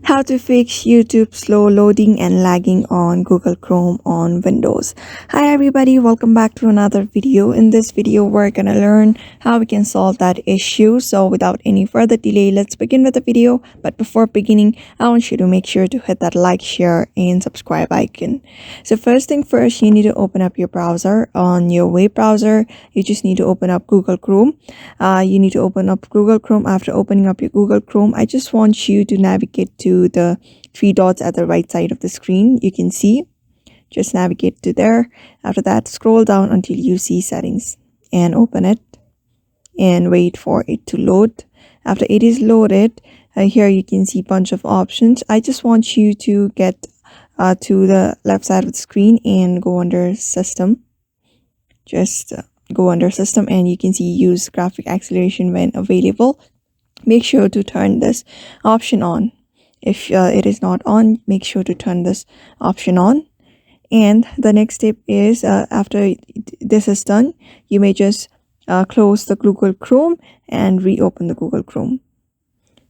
How to fix YouTube slow loading and lagging on Google Chrome on Windows. Hi everybody, welcome back to another video. In this video, we're gonna learn how we can solve that issue. So without any further delay, let's begin with the video. But before beginning, I want you to make sure to hit that like, share, and subscribe icon. So first thing first, you need to open up your browser. On your web browser, you just need to open up Google Chrome. You need to open up Google Chrome. After opening up your Google Chrome, I just want you to navigate to the three dots at the right side of the screen. You can see, just navigate to there. After that, scroll down until you see settings and open it and wait for it to load. After it is loaded, here you can see a bunch of options. I just want you to get to the left side of the screen and go under system. Just go under system and you can see use graphic acceleration when available. Make sure to turn this option on. If it is not on, make sure to turn this option on. And the next step is after this is done, you may just close the Google Chrome and reopen the Google Chrome.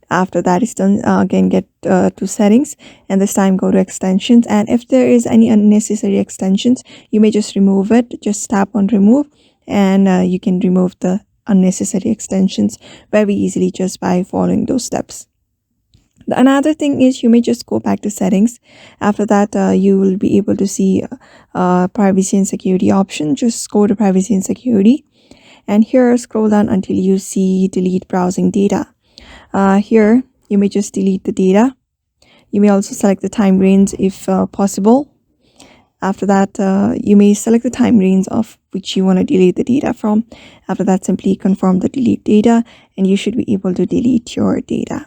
After that is done, again get to settings, and this time go to extensions, and if there is any unnecessary extensions, you may just remove it. Just tap on remove and you can remove the unnecessary extensions very easily just by following those steps. Another thing is you may just go back to settings. After that, you will be able to see privacy and security option. Just go to privacy and security, and here scroll down until you see delete browsing data. Here you may just delete the data. You may also select the time range if possible. After that, you may select the time range of which you want to delete the data from. After that, simply confirm the delete data and you should be able to delete your data.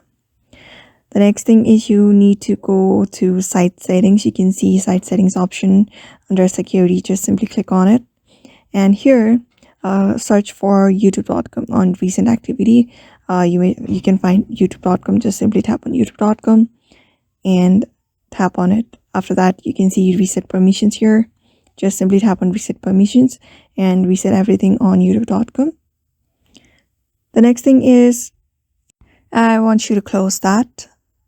The next thing is you need to go to site settings. You can see site settings option under security. Just simply click on it. And here, search for youtube.com on recent activity. You can find youtube.com. Just simply tap on youtube.com and tap on it. After that, you can see reset permissions here. Just simply tap on reset permissions and reset everything on youtube.com. The next thing is I want you to close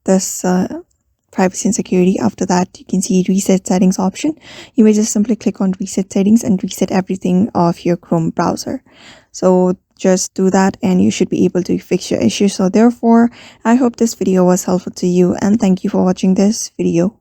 this privacy and security. After that, you can see reset settings option. You may just simply click on reset settings and reset everything of your Chrome browser. So just do that and you should be able to fix your issue. So therefore, I hope this video was helpful to you and thank you for watching this video.